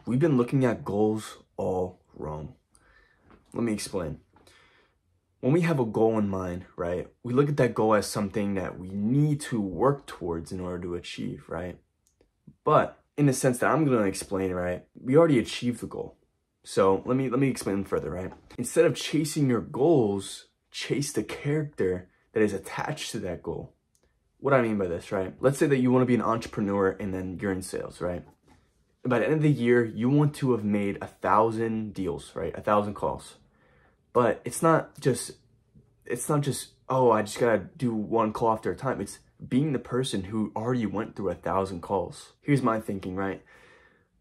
we've been looking at goals all wrong. Let me explain. When we have a goal in mind, right, we look at that goal as something that we need to work towards in order to achieve, right? But in the sense that I'm going to explain, right, we already achieved the goal. So let me explain further, right? Instead of chasing your goals, chase the character that is attached to that goal. What do I mean by this, right? Let's say that you want to be an entrepreneur and then you're in sales, right? By the end of the year, you want to have made 1,000 deals, right? 1,000 calls. But it's not just, oh, I just gotta do one call after a time. It's being the person who already went through 1,000 calls. Here's my thinking, right?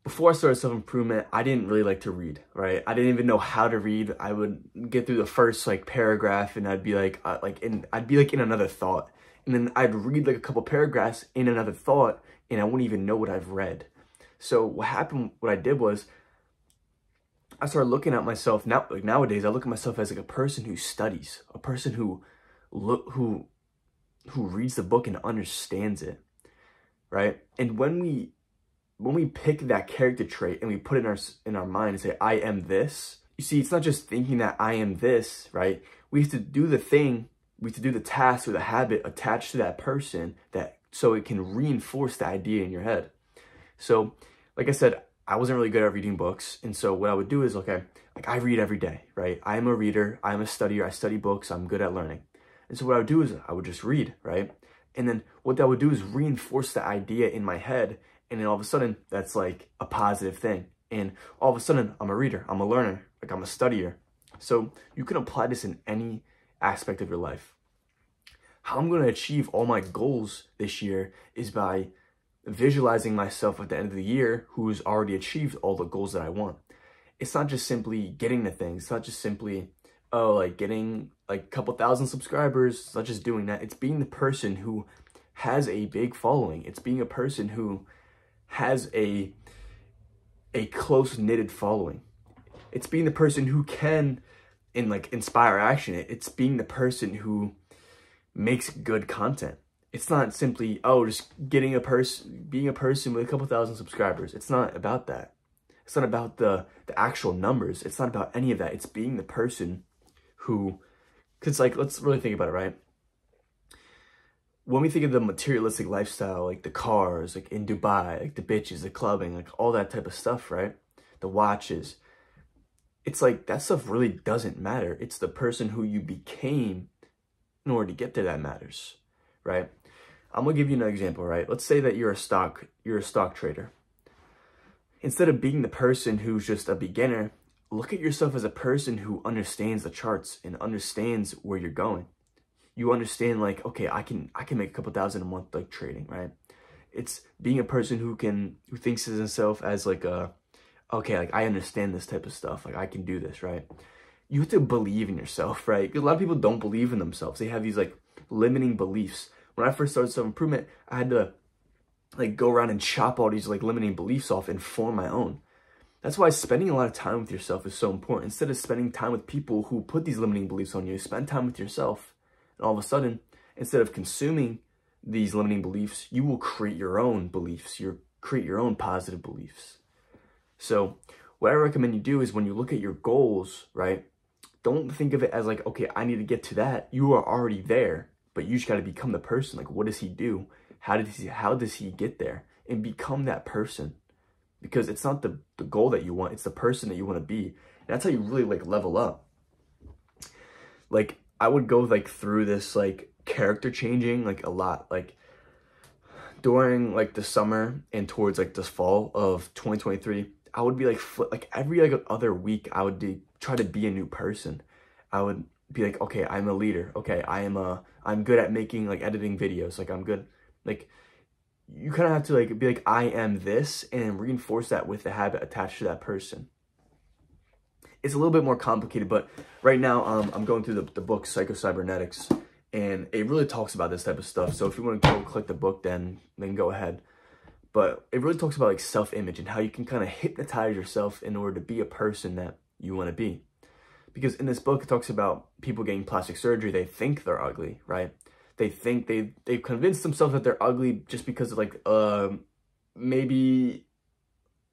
Before I started self-improvement, I didn't really like to read, right? I didn't even know how to read. I would get through the first paragraph and I'd be I'd be in another thought. And then I'd read a couple paragraphs in another thought and I wouldn't even know what I've read. So what I did was I started looking at myself nowadays. I look at myself as a person who studies, a person who reads the book and understands it, right? And when we pick that character trait and we put it in our mind and say, I am this, you see, it's not just thinking that I am this, right? We have to do the thing, we have to do the task or the habit attached to that person so it can reinforce the idea in your head. So, like I said, I wasn't really good at reading books. And so what I would do is, I read every day, right? I am a reader, I'm a studier, I study books, I'm good at learning. And so what I would do is I would just read, right? And then what that would do is reinforce the idea in my head. And then all of a sudden, that's a positive thing. And all of a sudden, I'm a reader, I'm a learner, I'm a studier. So you can apply this in any aspect of your life. How I'm going to achieve all my goals this year is by visualizing myself at the end of the year who's already achieved all the goals that I want. It's not just simply getting the things. It's not just simply, getting a couple thousand subscribers. It's not just doing that. It's being the person who has a big following. It's being a person who has a close-knitted following. It's being the person who can inspire action. It's being the person who makes good content. It's not simply, just being a person with a couple thousand subscribers. It's not about that. It's not about the actual numbers. It's not about any of that. It's being the person who, because let's really think about it, right? When we think of the materialistic lifestyle, the cars, in Dubai, the bitches, the clubbing, all that type of stuff, right? The watches. It's that stuff really doesn't matter. It's the person who you became in order to get there that matters, right? I'm gonna give you an example, right? Let's say that you're a stock trader. Instead of being the person who's just a beginner, look at yourself as a person who understands the charts and understands where you're going. You understand okay, I can make a couple thousand a month trading, right? It's being a person who thinks of himself as okay, I understand this type of stuff. I can do this, right? You have to believe in yourself, right? Because a lot of people don't believe in themselves. They have these limiting beliefs. When I first started self-improvement, I had to go around and chop all these limiting beliefs off and form my own. That's why spending a lot of time with yourself is so important. Instead of spending time with people who put these limiting beliefs on you, spend time with yourself. And all of a sudden, instead of consuming these limiting beliefs, you will create your own beliefs. You create your own positive beliefs. So what I recommend you do is when you look at your goals, right? Don't think of it as okay, I need to get to that. You are already there. But you just got to become the person. What does he do? How does he get there? And become that person. Because it's not the goal that you want. It's the person that you want to be. And that's how you really level up. I would go through this character changing a lot. During the summer and towards this fall of 2023, I would be every other week I would try to be a new person. I would be okay, I'm a leader. Okay, I'm good at making editing videos. I'm good. You kind of have to be I am this and reinforce that with the habit attached to that person. It's a little bit more complicated, but right now I'm going through the book Psycho-Cybernetics, and it really talks about this type of stuff. So if you want to go click the book, then go ahead. But it really talks about self-image and how you can kind of hypnotize yourself in order to be a person that you want to be. Because in this book, it talks about people getting plastic surgery. They think they're ugly, right? They think they've convinced themselves that they're ugly just because of maybe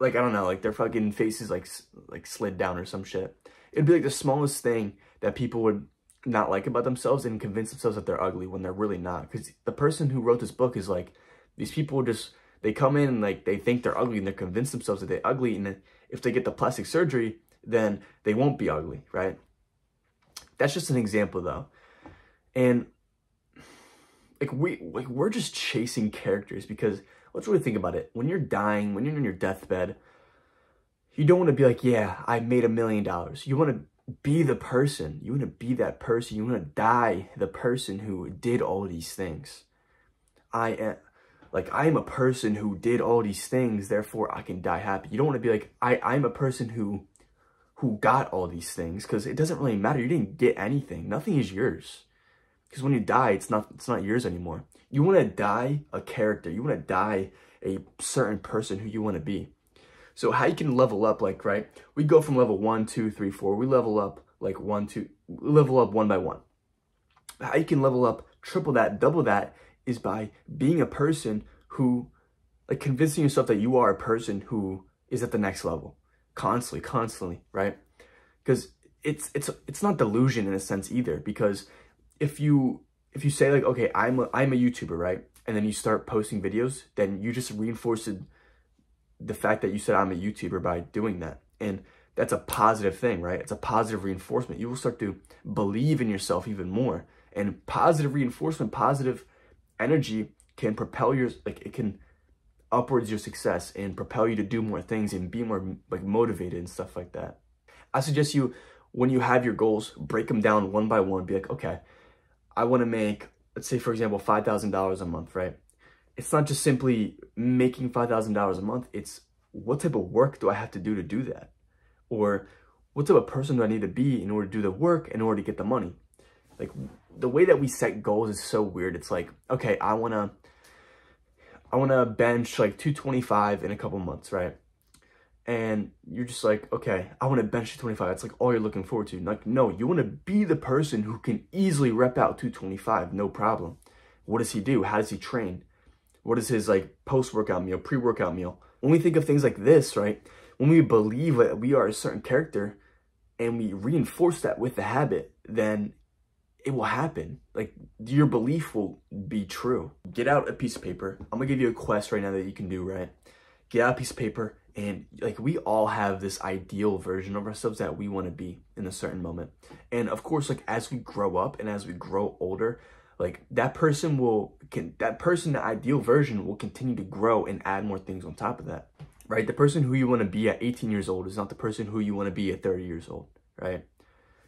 like, I don't know, like their fucking faces like slid down or some shit. It'd be like the smallest thing that people would not like about themselves and convince themselves that they're ugly when they're really not. Because the person who wrote this book is like, these people just, they come in and like they think they're ugly and they're convinced themselves that they're ugly, and then if they get the plastic surgery, then they won't be ugly, right? That's just an example though. And like we're just chasing characters, because let's really think about it. When you're dying, when you're in your deathbed, you don't want to be like, yeah, I made $1 million. You want to be the person. You want to be that person. You want to die the person who did all these things. I am a person who did all these things, therefore I can die happy. You don't want to be like, I'm a person who got all these things, because it doesn't really matter. You didn't get anything. Nothing is yours. Because when you die, it's not yours anymore. You want to die a character. You want to die a certain person who you want to be. So how you can level up, like, right? We go from level 1, 2, 3, 4. We level up like level up one by one. How you can level up, triple that, double that, is by being a person who, like, convincing yourself that you are a person who is at the next level. Constantly, right? Because it's not delusion in a sense either, because if you say like, okay, I'm a YouTuber, right? And then you start posting videos, then you just reinforced the fact that you said I'm a YouTuber by doing that. And that's a positive thing, right? It's a positive reinforcement. You will start to believe in yourself even more. And positive reinforcement, positive energy can propel it can upwards your success and propel you to do more things and be more like motivated and stuff like that. I suggest you, when you have your goals, break them down one by one. Be like, okay, I want to make, let's say for example, $5,000 a month, right? It's not just simply making $5,000 a month. It's what type of work do I have to do that? Or what type of person do I need to be in order to do the work, in order to get the money? Like, the way that we set goals is so weird. It's like, okay, I want to bench like 225 in a couple months, right? And you're just like, okay, I want to bench 225. That's like all you're looking forward to. Like, no, you want to be the person who can easily rep out 225, no problem. What does he do? How does he train? What is his like post-workout meal, pre-workout meal? When we think of things like this, right? When we believe that we are a certain character and we reinforce that with the habit, then it will happen. Like, your belief will be true. Get out a piece of paper. I'm gonna give you a quest right now that you can do, right? Get out a piece of paper, and like, we all have this ideal version of ourselves that we want to be in a certain moment. And of course, like, as we grow up and as we grow older, like, that the ideal version will continue to grow and add more things on top of that, right? The person who you want to be at 18 years old is not the person who you want to be at 30 years old, right?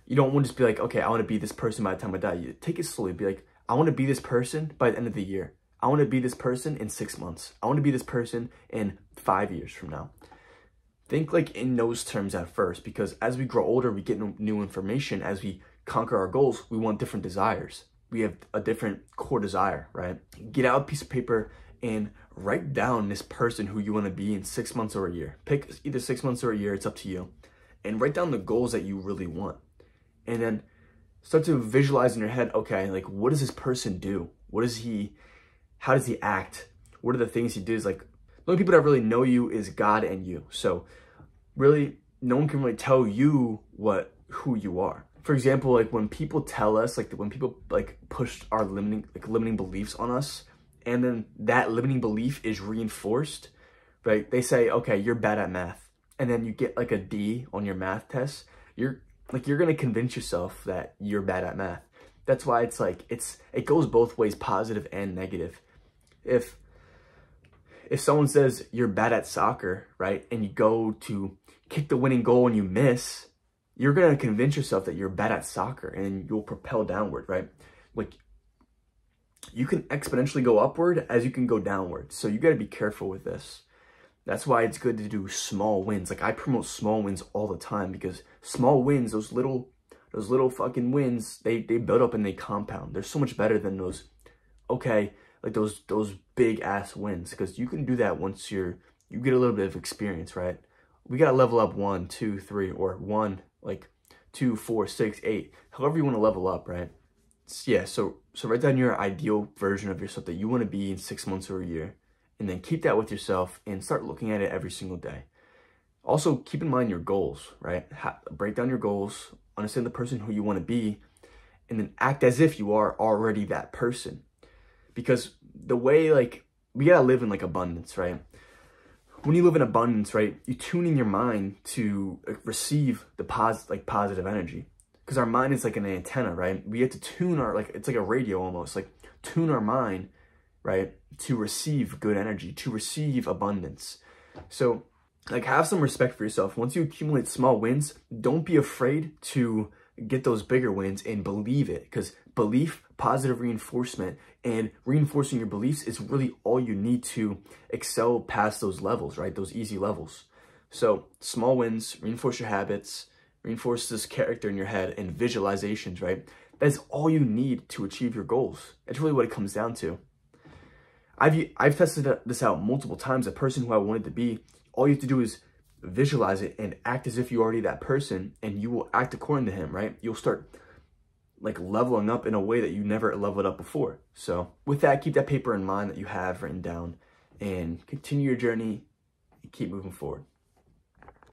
You don't want to just be like, okay, I want to be this person by the time I die. You take it slowly. Be like, I want to be this person by the end of the year. I want to be this person in 6 months. I want to be this person in 5 years from now. Think like in those terms at first, because as we grow older, we get new information. As we conquer our goals, we want different desires. We have a different core desire, right? Get out a piece of paper and write down this person who you want to be in 6 months or a year. Pick either 6 months or a year, it's up to you. And write down the goals that you really want. And then start to visualize in your head, okay, like, what does this person do? How does he act? What are the things he does? Like, the only people that really know you is God and you. So really, no one can really tell you who you are. For example, like, when people tell us, like, when people like push our limiting beliefs on us, and then that limiting belief is reinforced, right? They say, okay, you're bad at math. And then you get like a D on your math test. You're going to convince yourself that you're bad at math. That's why it's like, it goes both ways, positive and negative. If someone says you're bad at soccer, right, and you go to kick the winning goal and you miss, you're going to convince yourself that you're bad at soccer, and you'll propel downward, right? Like, you can exponentially go upward as you can go downward. So you got to be careful with this. That's why it's good to do small wins. Like, I promote small wins all the time, because small wins, those little fucking wins, they build up and they compound. They're so much better than those, okay, like those big ass wins, because you can do that once you get a little bit of experience, right? We got to level up 1, 2, 3, or 1, like 2, 4, 6, 8, however you want to level up, right? Yeah, so write down your ideal version of yourself that you want to be in 6 months or a year. And then keep that with yourself and start looking at it every single day. Also, keep in mind your goals, right? Break down your goals, understand the person who you want to be, and then act as if you are already that person. Because the way, like, we gotta live in like abundance, right? When you live in abundance, right, you tune in your mind to receive the positive energy. Because our mind is like an antenna, right? We have to tune our, like, it's like a radio almost, like tune our mind, right, to receive good energy, to receive abundance. So, like, have some respect for yourself. Once you accumulate small wins, don't be afraid to get those bigger wins and believe it. Because belief, positive reinforcement, and reinforcing your beliefs is really all you need to excel past those levels, right? Those easy levels. So small wins, reinforce your habits, reinforce this character in your head, and visualizations, right? That's all you need to achieve your goals. That's really what it comes down to. I've tested this out multiple times. A person who I wanted to be, all you have to do is visualize it and act as if you're already that person, and you will act according to him, right? You'll start like leveling up in a way that you never leveled up before. So with that, keep that paper in mind that you have written down and continue your journey and keep moving forward.